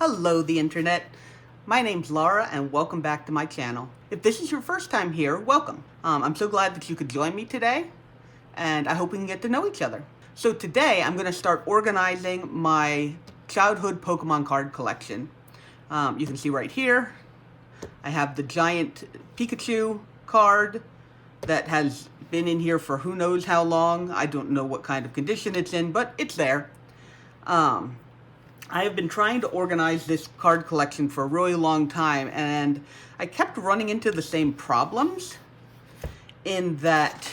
Hello, the internet. My name's Laura, and welcome back to my channel. If this is your first time here, welcome. I'm so glad that you could join me today, and I hope we can get to know each other. So today, I'm going to start organizing my childhood Pokemon card collection. You can see right here, I have the giant Pikachu card that has been in here for who knows how long. I don't know what kind of condition it's in, but it's there. I have been trying to organize this card collection for a really long time, and I kept running into the same problems in that,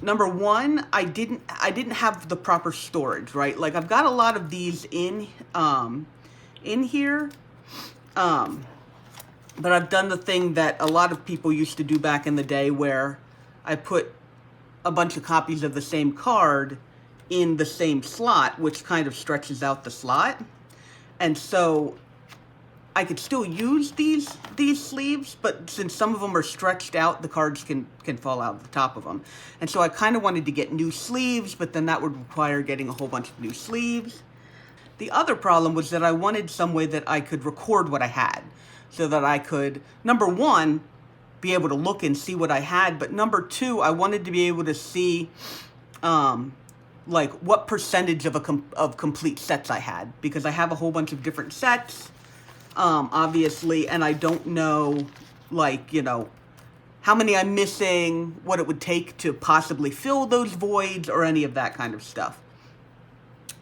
number one, I didn't have the proper storage, right? Like, I've got a lot of these in here, but I've done the thing that a lot of people used to do back in the day where I put a bunch of copies of the same card in the same slot, which kind of stretches out the slot. And so I could still use these sleeves, but since some of them are stretched out, the cards can fall out of the top of them. And so I kind of wanted to get new sleeves, but then that would require getting a whole bunch of new sleeves. The other problem was that I wanted some way that I could record what I had, so that I could, number one, be able to look and see what I had, but number two, I wanted to be able to see like what percentage of complete sets I had, because I have a whole bunch of different sets, obviously, and I don't know, like, you know, how many I'm missing, what it would take to possibly fill those voids, or any of that kind of stuff.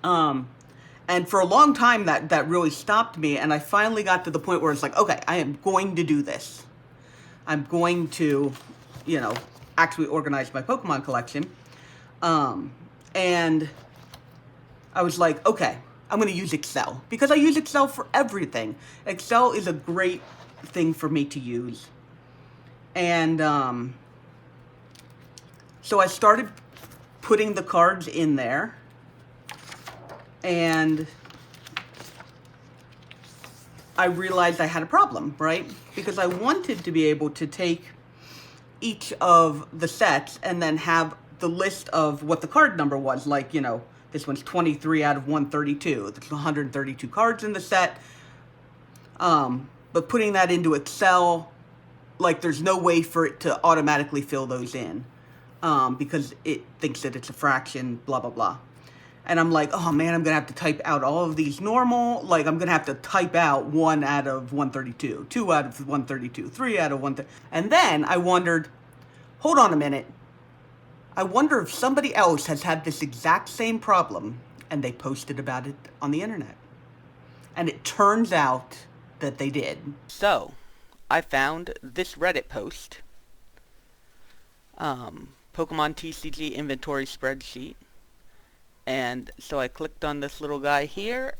And for a long time, that really stopped me, and I finally got to the point where it's like, okay, I am going to do this. I'm going to, you know, actually organize my Pokemon collection. And I was like, okay, I'm going to use Excel, because I use Excel for everything. Excel is a great thing for me to use. And so I started putting the cards in there, and I realized I had a problem, right? Because I wanted to be able to take each of the sets and then have the list of what the card number was. Like, you know, this one's 23 out of 132. There's 132 cards in the set. But putting that into Excel, like, there's no way for it to automatically fill those in, because it thinks that it's a fraction, blah, blah, blah. And I'm like, oh man, I'm going to have to type out all of these normal. Like, I'm going to have to type out 1 out of 132, 2 out of 132, 3 out of 132. And then I wondered, hold on a minute. I wonder if somebody else has had this exact same problem and they posted about it on the internet. And it turns out that they did. So, I found this Reddit post, Pokemon TCG inventory spreadsheet. And so I clicked on this little guy here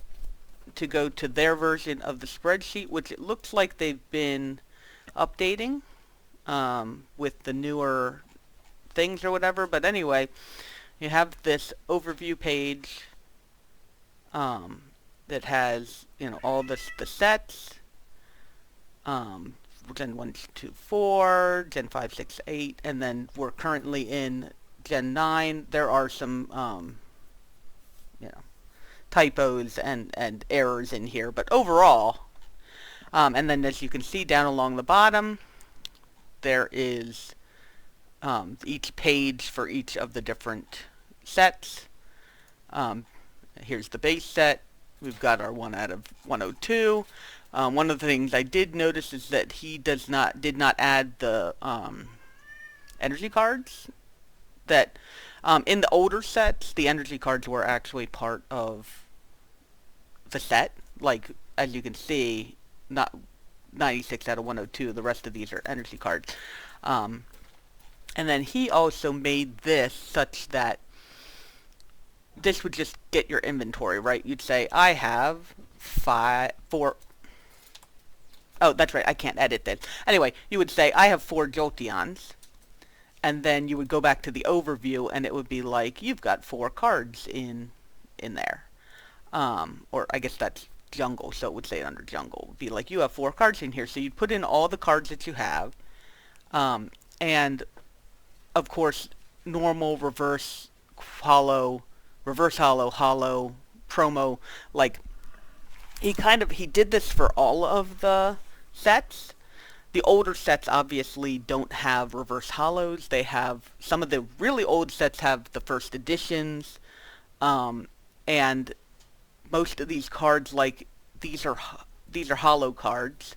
to go to their version of the spreadsheet, which it looks like they've been updating with the newer things or whatever. But anyway, you have this overview page that has, you know, all the sets, Gen 1, 2, 4, Gen 5, 6, 8, and then we're currently in Gen 9. There are some you know, typos and errors in here, but overall, and then as you can see down along the bottom, there is each page for each of the different sets. Here's the base set. We've got our 1 out of 102. One of the things I did notice is that he did not add the energy cards. That in the older sets, the energy cards were actually part of the set. Like, as you can see, not 96 out of 102. The rest of these are energy cards. And then he also made this such that this would just get your inventory, right? You'd say, I have 4... Oh, that's right, I can't edit this. Anyway, you would say, I have 4 Jolteons. And then you would go back to the overview, and it would be like, you've got 4 cards in there. Or I guess that's jungle, so it would say under jungle. It would be like, you have 4 cards in here. So you'd put in all the cards that you have. And, of course, normal, reverse, hollow, promo, like, he did this for all of the sets. The older sets obviously don't have reverse hollows. They have, some of the really old sets have the first editions, and most of these cards, like, these are hollow cards,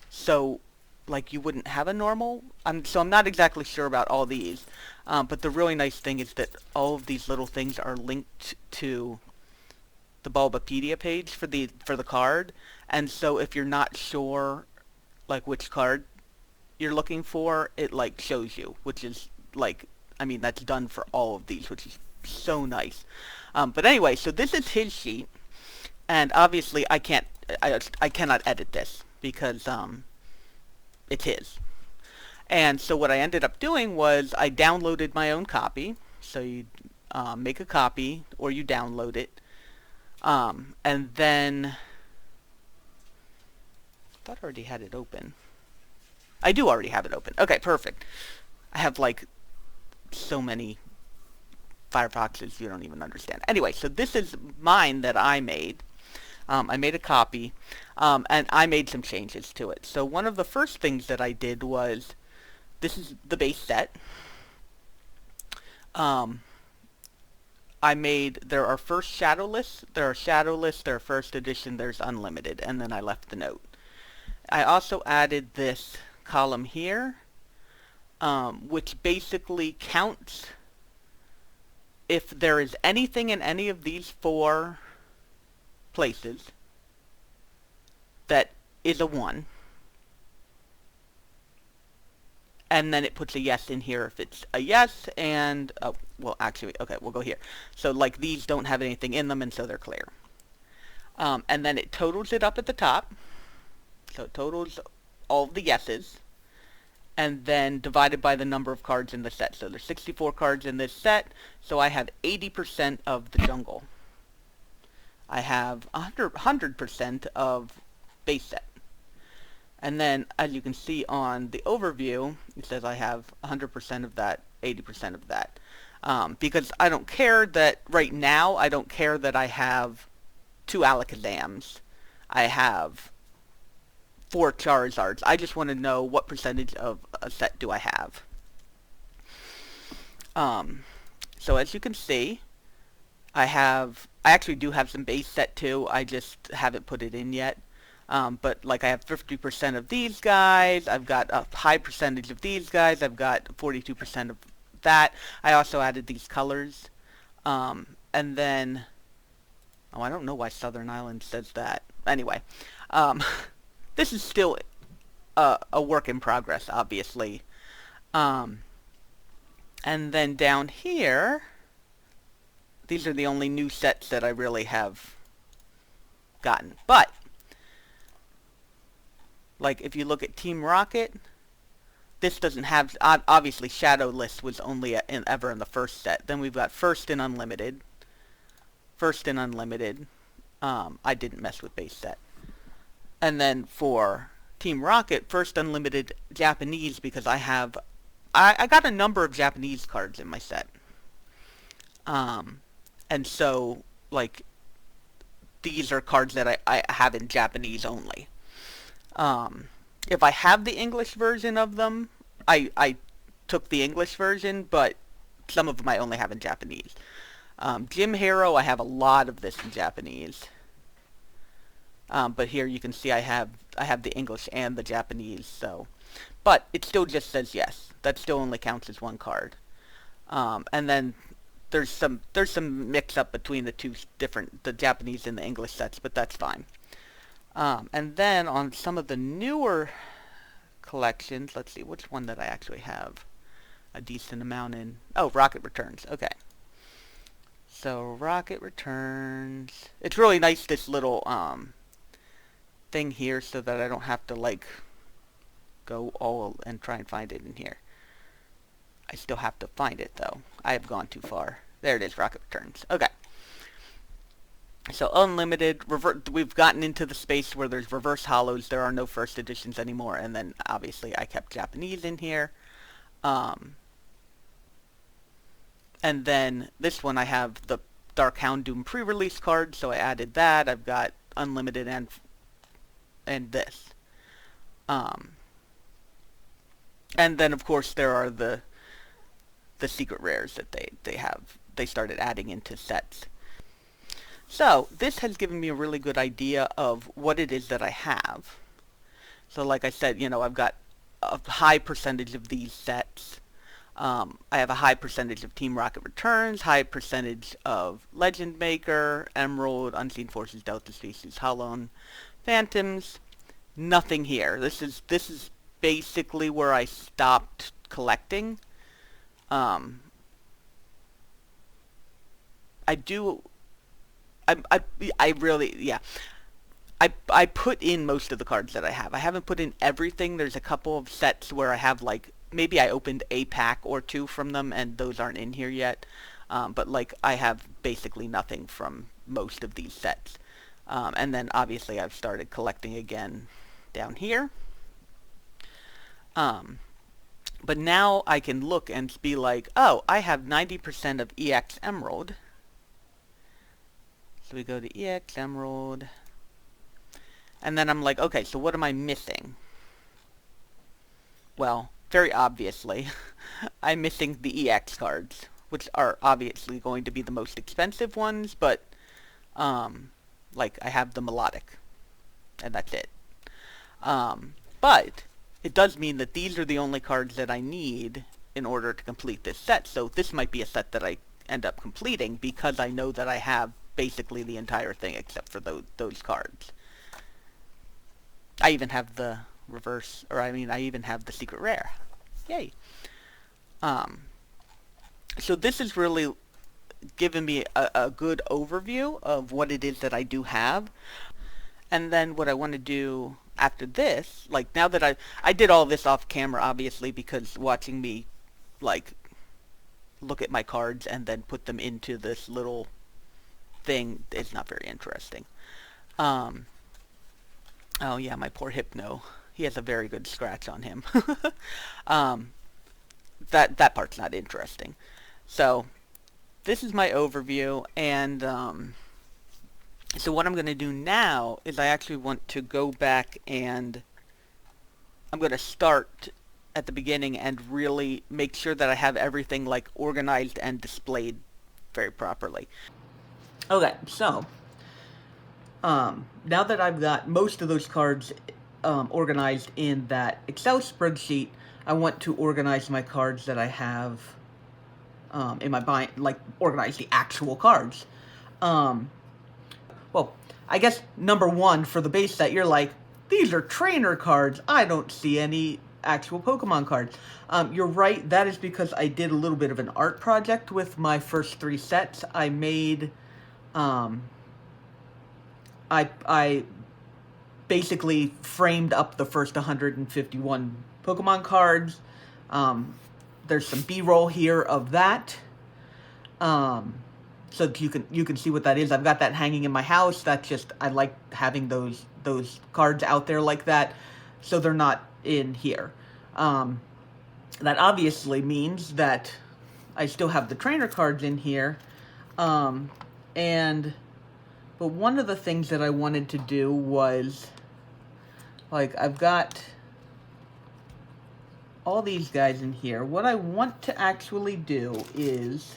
so like you wouldn't have a normal. So I'm not exactly sure about all these, but the really nice thing is that all of these little things are linked to the Bulbapedia page for the card, and so if you're not sure like which card you're looking for, it like shows you, which is like, I mean, that's done for all of these, which is so nice. But anyway, so this is his sheet, and obviously I cannot edit this because it's his. And so what I ended up doing was I downloaded my own copy. So you make a copy or you download it, and then I thought I already had it open. I do already have it open. Okay, perfect. I have like so many Firefoxes you don't even understand. Anyway, so this is mine that I made. I made a copy, and I made some changes to it. So one of the first things that I did was, this is the base set. There are first shadowless, there are shadowless, there are first edition, there's unlimited, and then I left the note. I also added this column here, which basically counts if there is anything in any of these 4 places that is a 1, and then it puts a yes in here if it's a yes, and well, actually, okay, we'll go here. So like these don't have anything in them, and so they're clear. And then it totals it up at the top, so it totals all of the yeses, and then divided by the number of cards in the set. So there's 64 cards in this set, so I have 80% of the jungle. I have 100% of base set. And then, as you can see on the overview, it says I have 100% of that, 80% of that. Because I don't care that, right now, I don't care that I have 2 Alakazams. I have 4 Charizards. I just want to know what percentage of a set do I have. So as you can see, I actually do have some base set too. I just haven't put it in yet. But like I have 50% of these guys. I've got a high percentage of these guys. I've got 42% of that. I also added these colors. And then, oh, I don't know why Southern Island says that. Anyway, this is still a work in progress, obviously. And then down here, these are the only new sets that I really have gotten. But, like if you look at Team Rocket, this doesn't have, obviously Shadowless was only ever in the first set. Then we've got First and Unlimited. First and Unlimited. I didn't mess with base set. And then for Team Rocket, First Unlimited Japanese, because I got a number of Japanese cards in my set. And so, like, these are cards that I have in Japanese only. If I have the English version of them, I took the English version, but some of them I only have in Japanese. Gym Hero, I have a lot of this in Japanese. But here you can see I have the English and the Japanese, so. But it still just says yes. That still only counts as 1 card. And then there's some mix-up between the the Japanese and the English sets, but that's fine. And then on some of the newer collections, let's see, which one that I actually have a decent amount in. Oh, Rocket Returns. Okay. So Rocket Returns. It's really nice, this little thing here, so that I don't have to like go all and try and find it in here. I still have to find it though. I have gone too far. There it is, Rocket Returns. Okay. So unlimited, we've gotten into the space where there's reverse hollows. There are no first editions anymore. And then obviously I kept Japanese in here. And then this one I have the Dark Houndoom pre-release card, so I added that. I've got unlimited and this. And then of course there are the secret rares that they started adding into sets. So this has given me a really good idea of what it is that I have. So like I said, I've got a high percentage of these sets. I have a high percentage of Team Rocket Returns, high percentage of Legend Maker, Emerald, Unseen Forces, Delta Species, Halon, Phantoms. Nothing here. This is basically where I stopped collecting. I put in most of the cards that I have. I haven't put in everything. There's a couple of sets where I have, like, maybe I opened a pack or two from them, and those aren't in here yet. But, like, I have basically nothing from most of these sets. And then, obviously, I've started collecting again down here. But now I can look and be like, oh, I have 90% of EX Emerald. So we go to EX Emerald. And then I'm like, okay, so what am I missing? Well, very obviously, I'm missing the EX cards, which are obviously going to be the most expensive ones, but, like, I have the Melodic, and that's it. But it does mean that these are the only cards that I need in order to complete this set, so this might be a set that I end up completing because I know that I have basically the entire thing except for those cards. I even have the reverse, I even have the secret rare. Yay. So this has really given me a good overview of what it is that I do have. And then what I want to do after this, like, now that I did all this off camera, obviously, because watching me, like, look at my cards and then put them into this little thing is not very interesting. Oh yeah, my poor Hypno. He has a very good scratch on him. That part's not interesting. So this is my overview, and so what I'm going to do now is I actually want to go back and I'm going to start at the beginning and really make sure that I have everything, like, organized and displayed very properly. Okay, so now that I've got most of those cards organized in that Excel spreadsheet, I want to organize my cards that I have in my bind, like, organize the actual cards. Well, I guess number one, for the base set, you're like, these are trainer cards. I don't see any actual Pokemon cards. You're right, that is because I did a little bit of an art project with my first 3 sets. I made, I basically framed up the first 151 Pokemon cards. There's some B-roll here of that. So that you can see what that is. I've got that hanging in my house. That's just, I like having those cards out there like that, so they're not in here. That obviously means that I still have the trainer cards in here. But one of the things that I wanted to do was, like, I've got all these guys in here. What I want to actually do is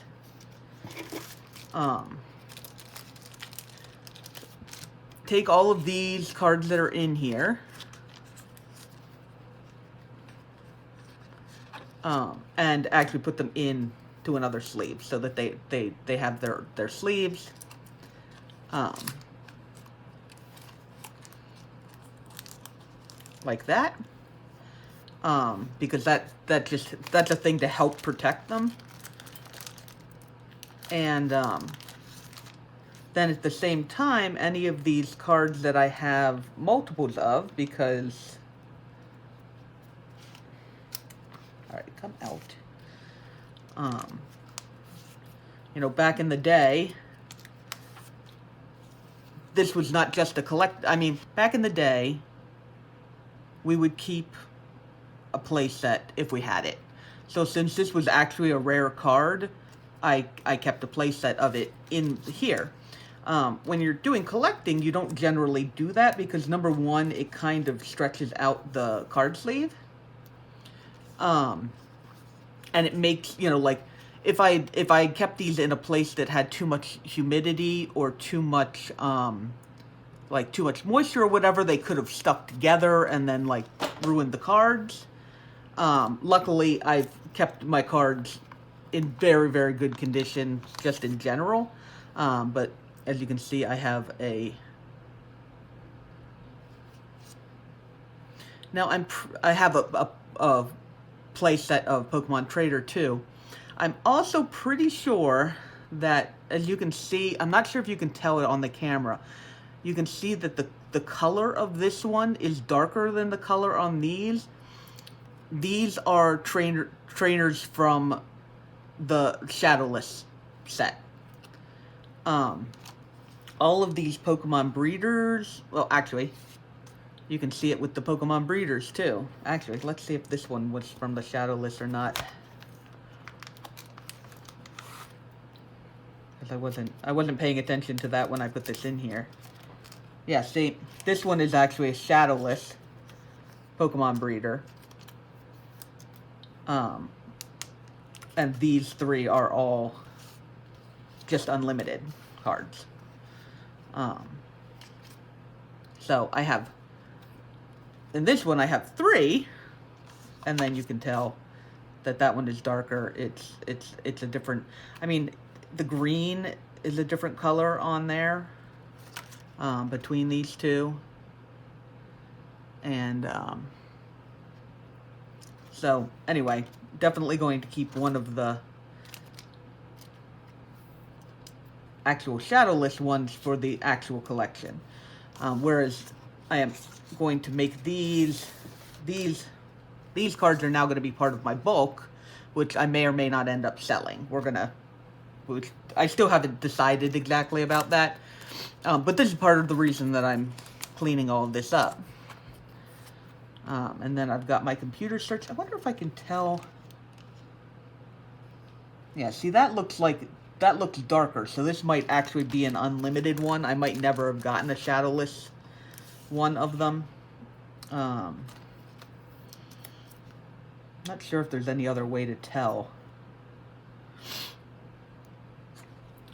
take all of these cards that are in here, and actually put them into another sleeve so that they have their sleeves. Like that. Because that's a thing to help protect them. And then at the same time, any of these cards that I have multiples of, because, alright, come out. You know, back in the day, this was not just a back in the day, we would keep a play set if we had it. So since this was actually a rare card, I kept a playset of it in here. When you're doing collecting, you don't generally do that because number one, it kind of stretches out the card sleeve. And it makes, you know, like if I kept these in a place that had too much humidity or too much like too much moisture or whatever, they could have stuck together and then like ruined the cards. Luckily, I've kept my cards in very, very good condition just in general. But as you can see, I have a... Now, I have a playset of Pokemon Trader 2. I'm also pretty sure that, as you can see, I'm not sure if you can tell it on the camera, you can see that the color of this one is darker than the color on these. These are trainers from the Shadowless set. All of these Pokemon breeders, well, actually, you can see it with the Pokemon breeders too. Actually, let's see if this one was from the Shadowless or not. Because I wasn't paying attention to that when I put this in here. Yeah, see, this one is actually a Shadowless Pokemon breeder. And these three are all just unlimited cards. So I have, in this one I have 3, and then you can tell that that one is darker. It's a different, I mean, the green is a different color on there, between these two. And, so, anyway, definitely going to keep one of the actual Shadowless ones for the actual collection. Whereas I am going to make these cards are now going to be part of my bulk, which I may or may not end up selling. Which I still haven't decided exactly about that. But this is part of the reason that I'm cleaning all of this up. And then I've got my computer search. I wonder if I can tell. Yeah, see, that looks darker, so this might actually be an unlimited one. I might never have gotten a Shadowless one of them. Not sure if there's any other way to tell.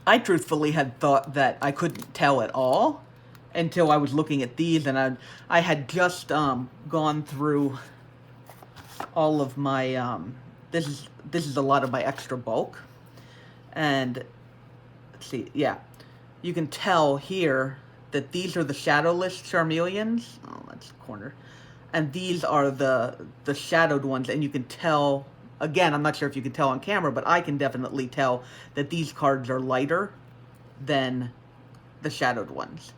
I truthfully had thought that I couldn't tell at all until I was looking at these, and I had just gone through all of my this is a lot of my extra bulk, and let's see, yeah, you can tell here that these are the Shadowless Charmeleons. Oh, that's the corner, and these are the shadowed ones, and you can tell. Again, I'm not sure if you can tell on camera, but I can definitely tell that these cards are lighter than the shadowed ones.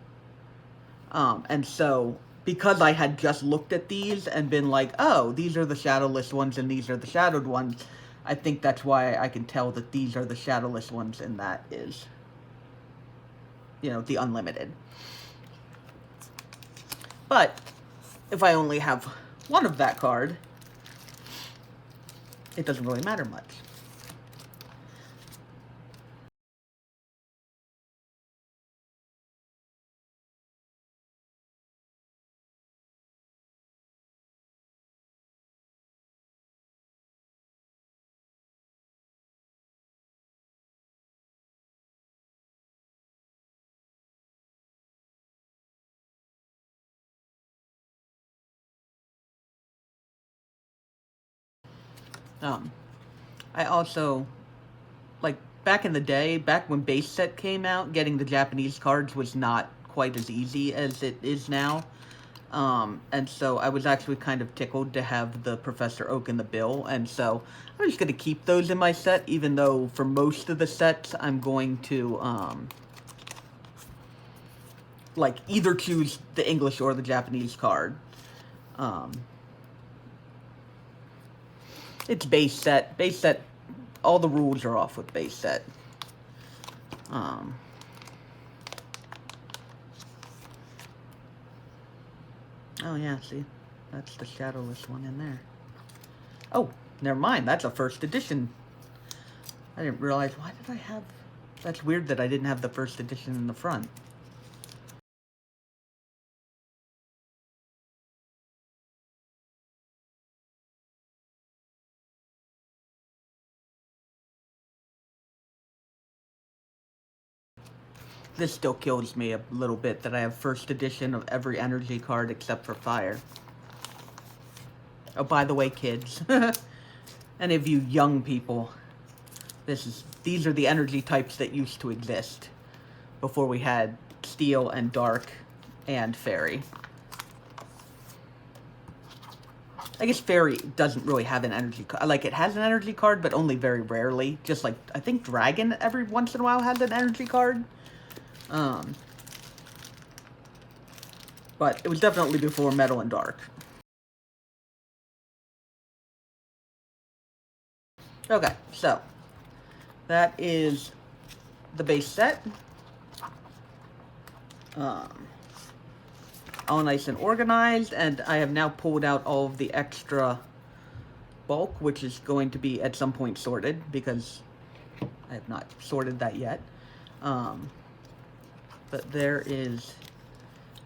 And so, because I had just looked at these and been like, oh, these are the Shadowless ones and these are the shadowed ones, I think that's why I can tell that these are the Shadowless ones and that is, you know, the unlimited. But, if I only have one of that card, it doesn't really matter much. I also, like, back in the day, back when base set came out, getting the Japanese cards was not quite as easy as it is now. And so I was actually kind of tickled to have the Professor Oak in the bill, and so I'm just going to keep those in my set, even though for most of the sets I'm going to, like, either choose the English or the Japanese card. It's base set. Base set, all the rules are off with base set. Oh yeah, see? That's the Shadowless one in there. Oh, never mind, that's a first edition I didn't realize, why did I have... That's weird that I didn't have the first edition in the front. This still kills me a little bit that I have first edition of every energy card except for fire. Oh, by the way, kids, any of you young people, these are the energy types that used to exist before we had steel and dark and fairy. I guess fairy doesn't really have an energy card. Like, it has an energy card, but only very rarely. Just like, I think dragon every once in a while has an energy card. But it was definitely before metal and dark. Okay, so that is the base set. All nice and organized, and I have now pulled out all of the extra bulk, which is going to be at some point sorted, because I have not sorted that yet. But there is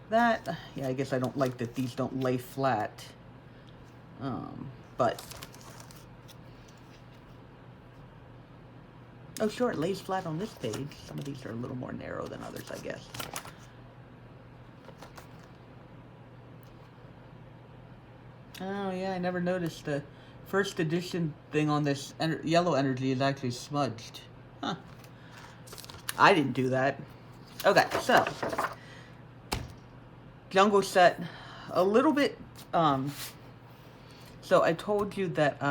that. Yeah, I guess I don't like that these don't lay flat. But... Oh, sure, it lays flat on this page. Some of these are a little more narrow than others, I guess. Oh, yeah, I never noticed the first edition thing on this yellow energy is actually smudged. Huh. I didn't do that. Okay, so. Jungle set. A little bit, so I told you that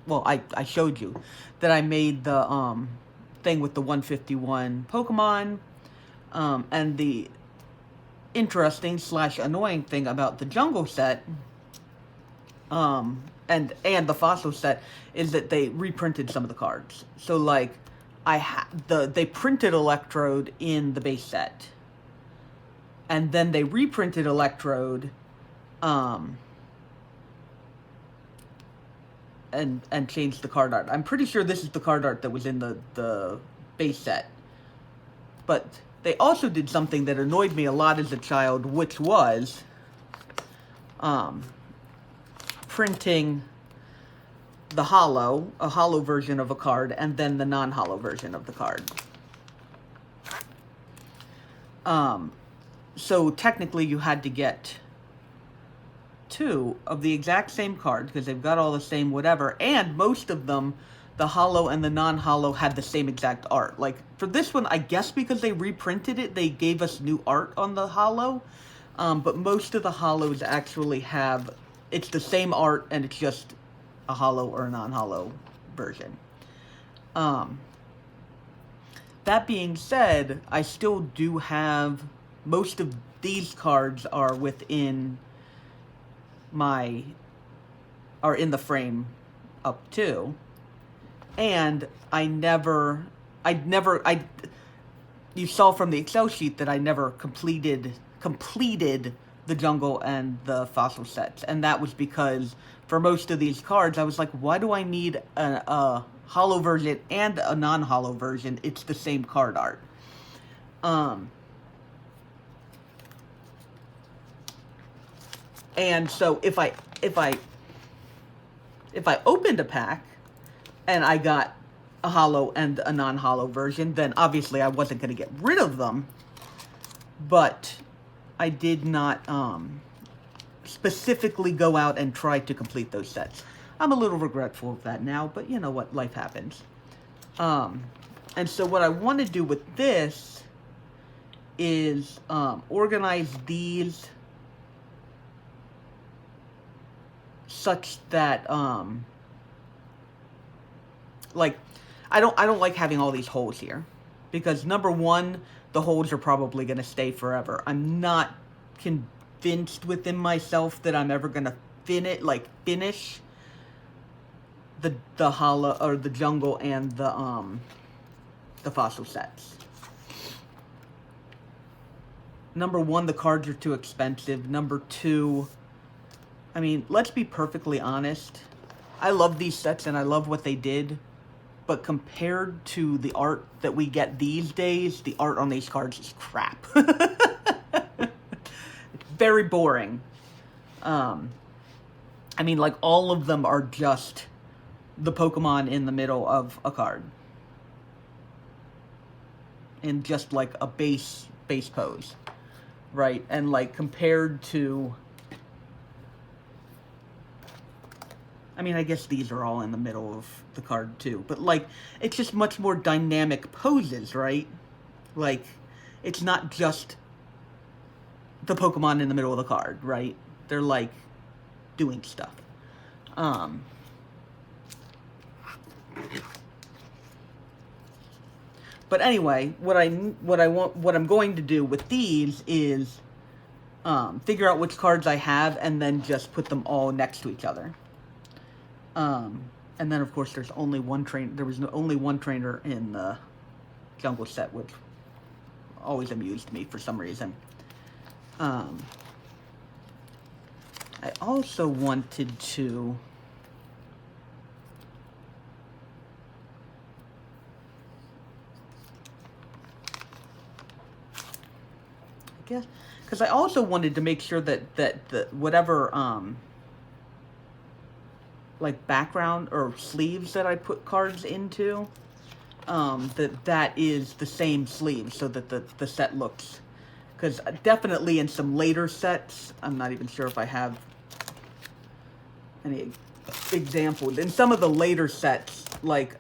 well, I showed you that I made the, thing with the 151 Pokemon, and the interesting / annoying thing about the jungle set, and the fossil set, is that they reprinted some of the cards. So, like, they printed Electrode in the base set, and then they reprinted Electrode, and changed the card art. I'm pretty sure this is the card art that was in the base set. But they also did something that annoyed me a lot as a child, which was printing a hollow version of a card, and then the non-hollow version of the card. So technically you had to get 2 of the exact same card, because they've got all the same whatever, and most of them, the hollow and the non-hollow, had the same exact art. Like, for this one, I guess because they reprinted it, they gave us new art on the hollow, but most of the hollows actually have, it's the same art, and it's just a hollow or a non-hollow version. That being said, I still do have, most of these cards are within are in the frame up to, and you saw from the Excel sheet that I never completed the jungle and the fossil sets, and that was because for most of these cards I was like, why do I need a hollow version and a non-hollow version? It's the same card art. And so if I opened a pack and I got a hollow and a non-hollow version, then obviously I wasn't going to get rid of them. But I did not specifically go out and try to complete those sets. I'm a little regretful of that now, but you know what, life happens. And so what I want to do with this is organize these such that, like, I don't like having all these holes here, because number one, the holes are probably going to stay forever. I'm not convinced within myself that I'm ever going to finish the hollow, or the jungle, and the fossil sets. Number one, the cards are too expensive. Number two, I mean, let's be perfectly honest. I love these sets and I love what they did, but compared to the art that we get these days, the art on these cards is crap. Very boring. I mean, like, all of them are just the Pokemon in the middle of a card. In just, like, a base pose. Right? And, like, compared to... I mean, I guess these are all in the middle of the card, too. But, like, it's just much more dynamic poses, right? Like, it's not just the Pokemon in the middle of the card, right? They're, like, doing stuff. But anyway, what I'm going to do with these is figure out which cards I have and then just put them all next to each other. And then, of course, there's only one train. There was only one trainer in the jungle set, which always amused me for some reason. I also wanted to... I guess... Because I also wanted to make sure that the whatever... like background or sleeves that I put cards into, that is the same sleeve, so that the set looks, because definitely in some later sets, I'm not even sure if I have any examples. In some of the later sets, like,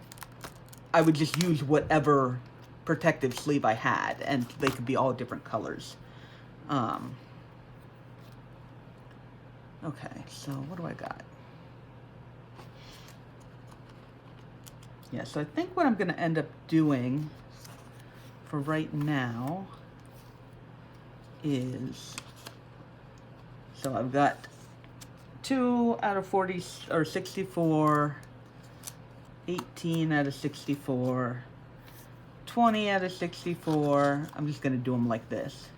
I would just use whatever protective sleeve I had, and they could be all different colors. Okay, so what do I got? Yeah, so I think what I'm going to end up doing for right now is... So I've got 2 out of 40, or 64, 18 out of 64, 20 out of 64. I'm just going to do them like this.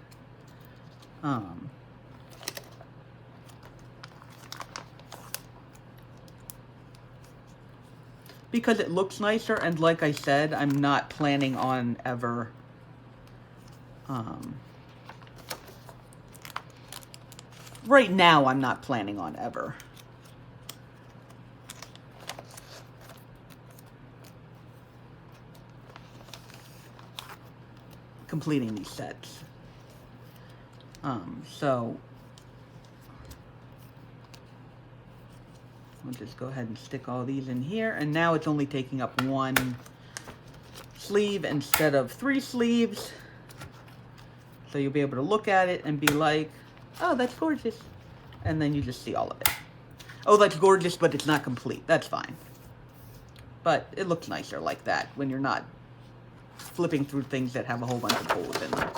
Because it looks nicer, and like I said, I'm not planning on ever right now I'm not planning on ever completing these sets. So I'll just go ahead and stick all these in here, and now it's only taking up 1 sleeve instead of 3 sleeves. So you'll be able to look at it and be like, oh, that's gorgeous. And then you just see all of it. Oh, that's gorgeous, but it's not complete. That's fine. But it looks nicer like that when you're not flipping through things that have a whole bunch of holes in them.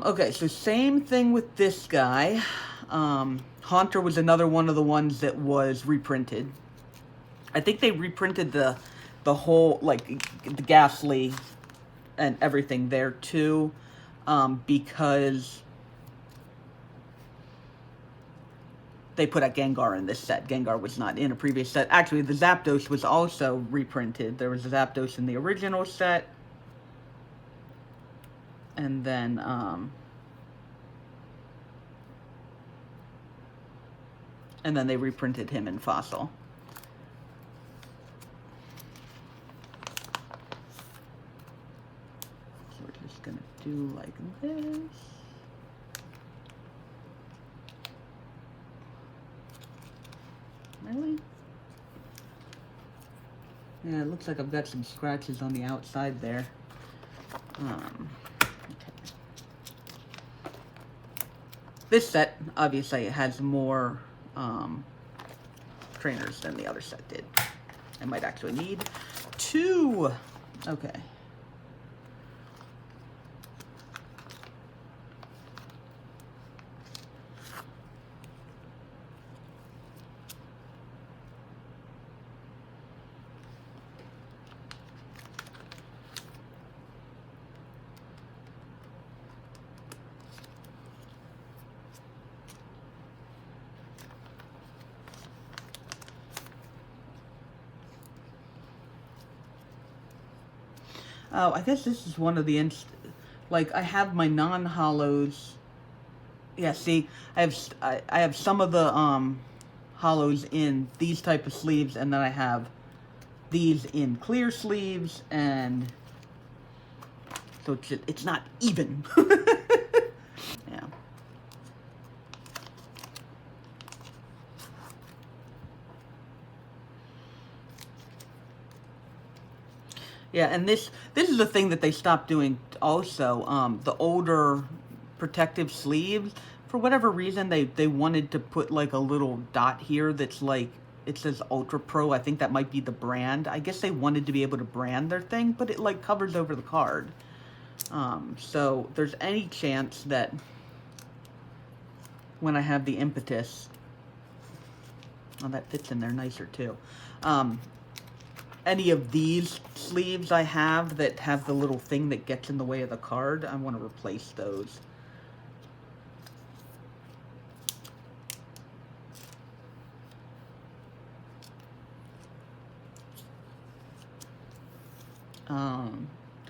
Okay, so same thing with this guy. Haunter was another one of the ones that was reprinted. I think they reprinted the whole, like, the Ghastly and everything there too, because they put out Gengar in this set. Gengar was not in a previous set. Actually, the Zapdos was also reprinted. There was a Zapdos in the original set. And then, they reprinted him in Fossil. So we're just gonna do like this. Really? Yeah, it looks like I've got some scratches on the outside there. This set, obviously, has more trainers than the other set did. I might actually need 2. Okay. Oh, I guess this is one of the like I have my non-hollows. Yeah, see, I have some of the hollows in these type of sleeves, and then I have these in clear sleeves, and so it's not even. Yeah. Yeah, and this is the thing that they stopped doing also. The older protective sleeves, for whatever reason, they wanted to put like a little dot here that's like it says Ultra Pro. I think that might be the brand. I guess they wanted to be able to brand their thing, but it like covers over the card. So there's any chance that when I have the Impetus, oh, that fits in there nicer too. Any of these sleeves I have that have the little thing that gets in the way of the card, I want to replace those.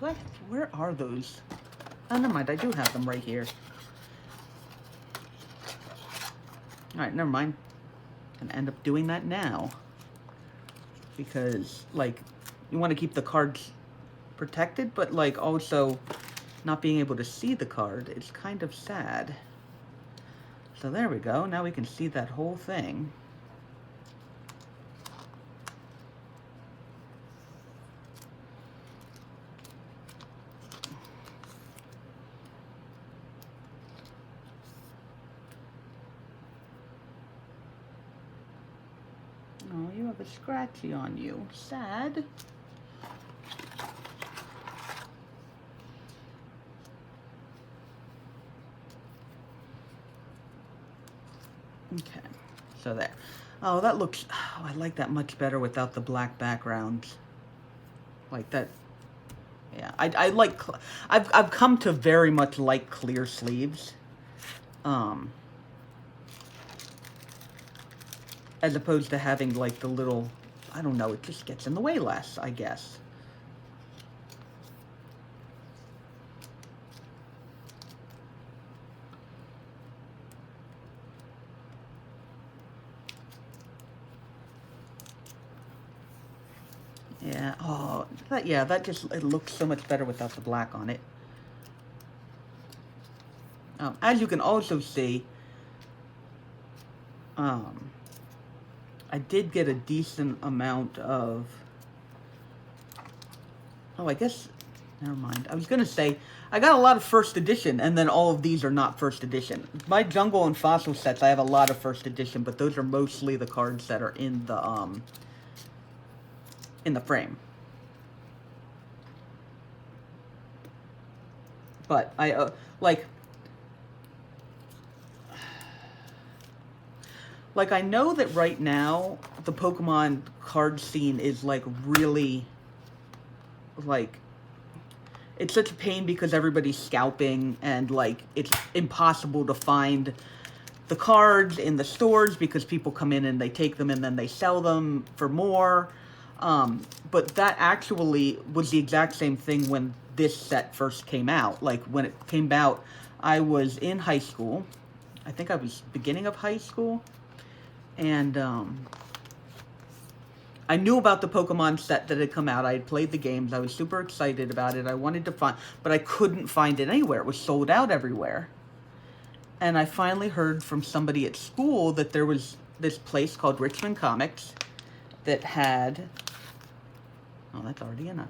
Do I? Where are those? Oh, never mind. I do have them right here. All right, never mind. I'm gonna end up doing that now because, like, you want to keep the cards protected, but like also not being able to see the card is kind of sad. So there we go. Now we can see that whole thing. Oh, you have a scratchy on you. Sad. Okay, so there. Oh, that looks, oh, I like that much better without the black backgrounds. Like that, yeah, I like, I've come to very much like clear sleeves. As opposed to having like the little, I don't know, it just gets in the way less, I guess. Yeah, oh, that just, it looks so much better without the black on it. As you can also see, I did get a decent amount of, oh, I guess, never mind. I was going to say, I got a lot of first edition, and then all of these are not first edition. My Jungle and Fossil sets, I have a lot of first edition, but those are mostly the cards that are in the frame. But I, like, I know that right now, the Pokemon card scene is, like, really, like, it's such a pain because everybody's scalping, and, like, it's impossible to find the cards in the stores because people come in and they take them and then they sell them for more. But that actually was the exact same thing when this set first came out. Like, when it came out, I was in high school. I think I was beginning of high school. And I knew about the Pokemon set that had come out. I had played the games. I was super excited about it. I wanted to find, but I couldn't find it anywhere. It was sold out everywhere. And I finally heard from somebody at school that there was this place called Richmond Comics that had, oh, that's already enough,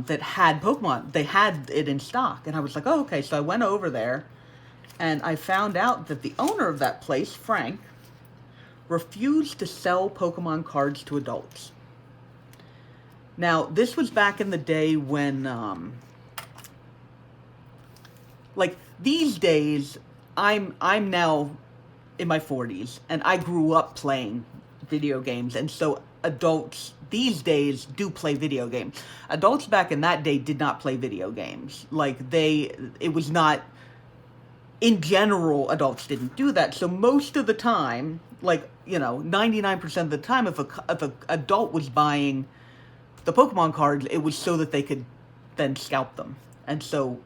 that had Pokemon. They had it in stock. And I was like, oh, okay. So I went over there, and I found out that the owner of that place, Frank, refused to sell Pokemon cards to adults. Now, this was back in the day when, like, these days, I'm now in my 40s, and I grew up playing video games, and so adults these days do play video games. Adults back in that day did not play video games. Like, it was not, in general, adults didn't do that. So most of the time, like, 99% of the time, if an adult was buying the Pokemon cards, it was so that they could then scalp them. And so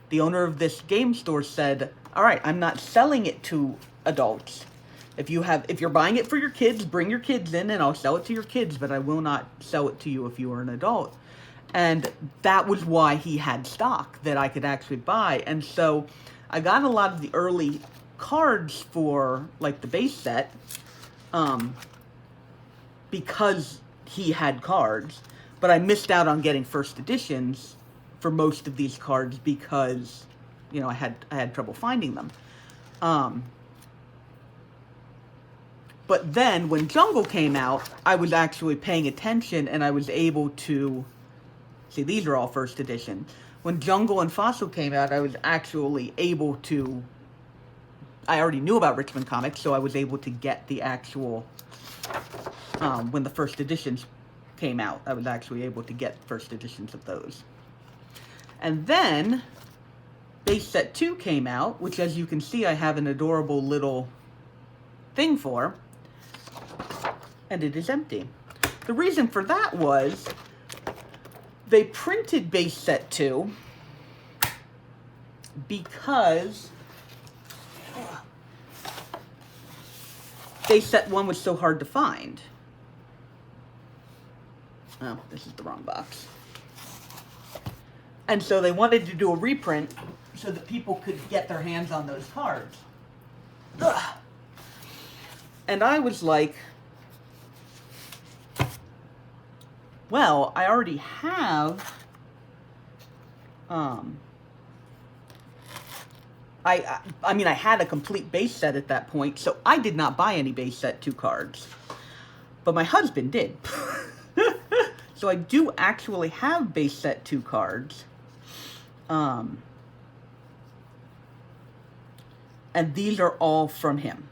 the owner of this game store said, all right, I'm not selling it to adults. If you're buying it for your kids, bring your kids in and I'll sell it to your kids, but I will not sell it to you if you are an adult. And that was why he had stock that I could actually buy. And so I got a lot of the early cards for like the base set, because he had cards, but I missed out on getting first editions for most of these cards because, you know, I had trouble finding them. But then when Jungle came out, I was actually paying attention and I was able to see, these are all first edition. When Jungle and Fossil came out, I was actually able to, I already knew about Richmond Comics, so I was able to get the actual, when the first editions came out, I was actually able to get first editions of those. And then Base Set 2 came out, which, as you can see, I have an adorable little thing for, and it is empty. The reason for that was they printed Base Set 2 because Base Set 1 was so hard to find. Oh, this is the wrong box. And so they wanted to do a reprint so that people could get their hands on those cards. Ugh. And I was like, well, I already have, I mean, I had a complete base set at that point, so I did not buy any base set 2 cards. But my husband did. So I do actually have base set 2 cards. And these are all from him.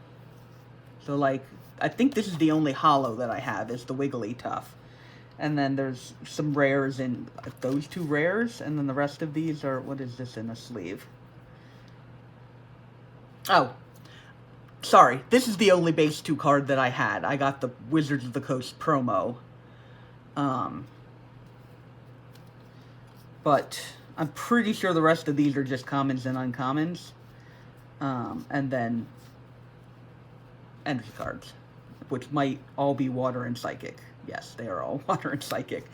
So, like, I think this is the only holo that I have, is the Wigglytuff. And then there's some rares in those 2 rares, and then the rest of these are, what is this in a sleeve? Oh, sorry, this is the only base 2 card that I had. I got the Wizards of the Coast promo. But I'm pretty sure the rest of these are just commons and uncommons. And then energy cards, which might all be water and psychic. Yes, they are all water and psychic.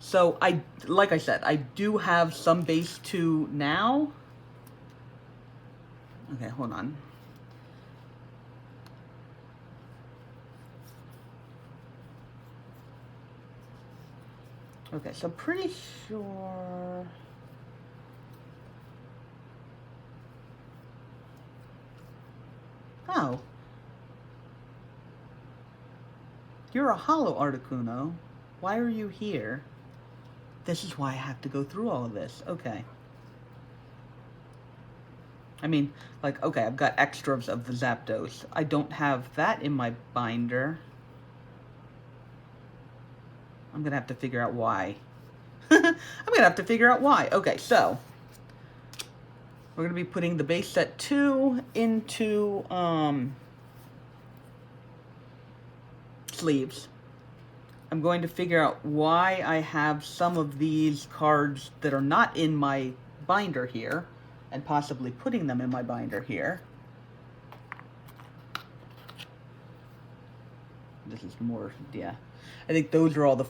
So like I said, I do have some base 2 now. Okay, hold on. Okay, so I'm pretty sure. Oh. You're a holo Articuno. Why are you here? This is why I have to go through all of this. Okay. I mean, like, okay, I've got extras of the Zapdos. I don't have that in my binder. I'm gonna have to figure out why. I'm gonna have to figure out why. Okay, so we're gonna be putting the base set 2 into sleeves. I'm going to figure out why I have some of these cards that are not in my binder here, and possibly putting them in my binder here. This is more, yeah. I think those are all the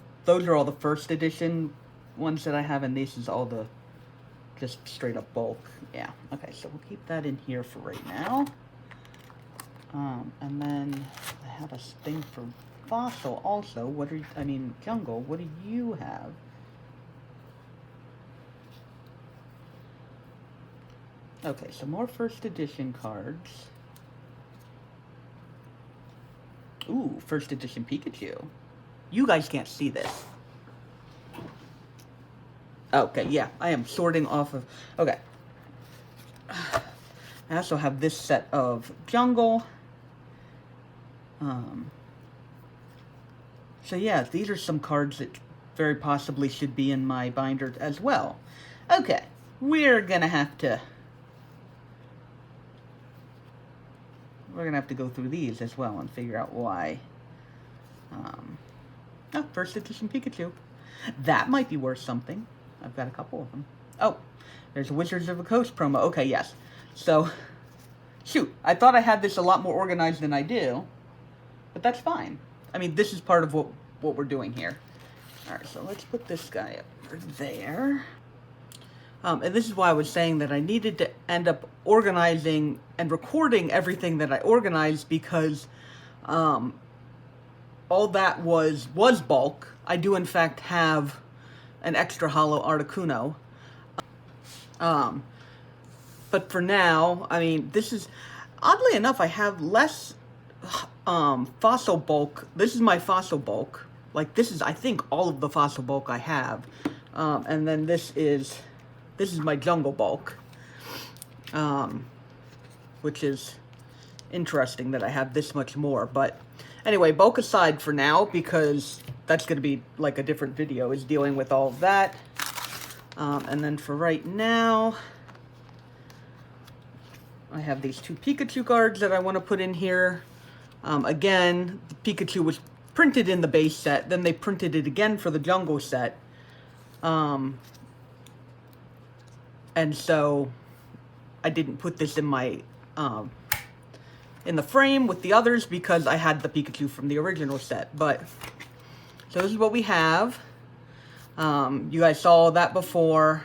first edition ones that I have, and this is all the just straight up bulk. Yeah. Okay, so we'll keep that in here for right now. And then I have a thing for Fossil also. What are I mean Jungle? What do you have? Okay, so more first edition cards. Ooh, first edition Pikachu. You guys can't see this. Okay, yeah, I am sorting off of... Okay. I also have this set of Jungle. So yeah, these are some cards that very possibly should be in my binder as well. Okay, we're gonna have to go through these as well and figure out why. Oh, first edition Pikachu. That might be worth something. I've got a couple of them. Oh, there's a Wizards of the Coast promo. Okay, yes. So, shoot, I thought I had this a lot more organized than I do, but that's fine. I mean, this is part of what we're doing here. Alright, so let's put this guy up there. And this is why I was saying that I needed to end up organizing and recording everything that I organized, because all that was bulk. I do in fact have an extra hollow Articuno. But for now, I mean, this is, oddly enough, I have less fossil bulk. This is my fossil bulk. Like, this is, I think, all of the fossil bulk I have. And then this is my jungle bulk. Which is interesting that I have this much more. But anyway, bulk aside for now, because that's going to be like a different video, is dealing with all of that. And then for right now, I have these 2 Pikachu cards that I want to put in here. Again, Pikachu was printed in the base set, then they printed it again for the jungle set. And so I didn't put this in my in the frame with the others because I had the Pikachu from the original set. But so this is what we have. You guys saw that before.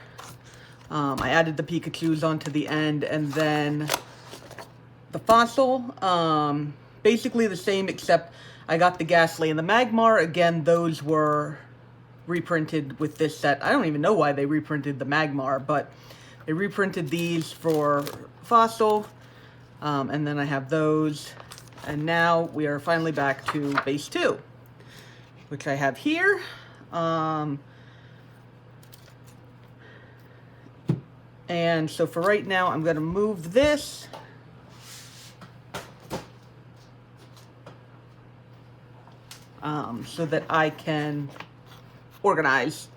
I added the Pikachus onto the end, and then the fossil, basically the same, except I got the Ghastly and the Magmar. Again, those were reprinted with this set. I don't even know why they reprinted the Magmar, but they reprinted these for fossil, and then I have those, and now we are finally back to base 2, which I have here. And so for right now, I'm going to move this. So that I can organize.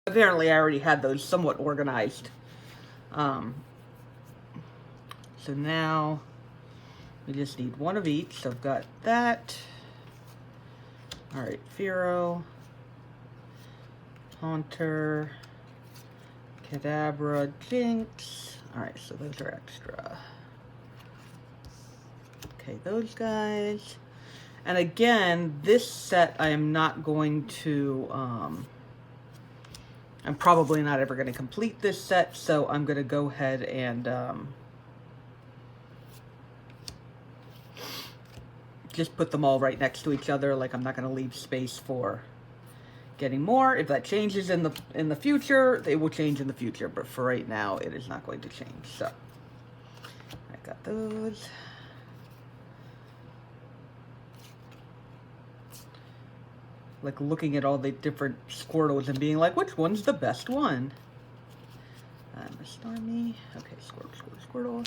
Apparently, I already had those somewhat organized. So now we just need one of each. So I've got that. Alright, Fearow, Haunter, Kadabra, Jinx. Alright, so those are extra. Okay, those guys. And again, this set I am not going to, I'm probably not ever going to complete this set, so I'm going to go ahead and just put them all right next to each other. Like, I'm not going to leave space for getting more. If that changes in the future, they will change in the future, but for right now, it is not going to change. So, I got those. Like, looking at all the different Squirtles and being like, which one's the best one? Miss Starmie. Okay, Squirtle.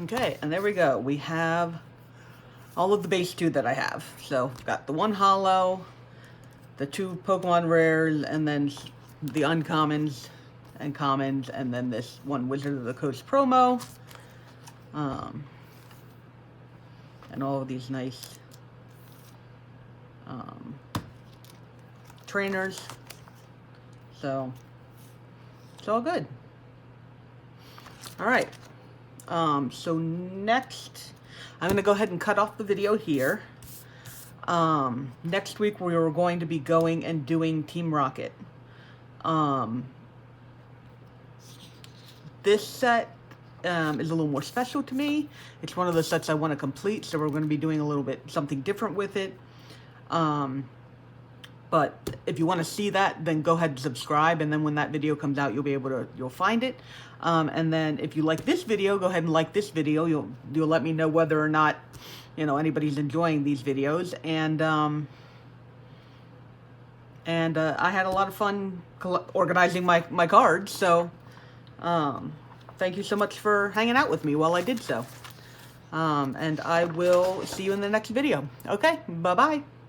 Okay, and there we go. We have all of the base 2 that I have. So, I've got the 1 holo, the 2 Pokemon rares, and then the uncommons, and commons, and then this one Wizard of the Coast promo. And all of these nice trainers. So it's all good. All right. So next, I'm going to go ahead and cut off the video here. Next week we are going to be going and doing Team Rocket. This set is a little more special to me. It's one of the sets I want to complete, so we're going to be doing a little bit something different with it. But if you want to see that, then go ahead and subscribe, and then when that video comes out, you'll find it. And then if you like this video, go ahead and like this video. You'll let me know whether or not, you know, anybody's enjoying these videos. And I had a lot of fun organizing my cards, so thank you so much for hanging out with me while I did so. And I will see you in the next video. Okay, bye-bye.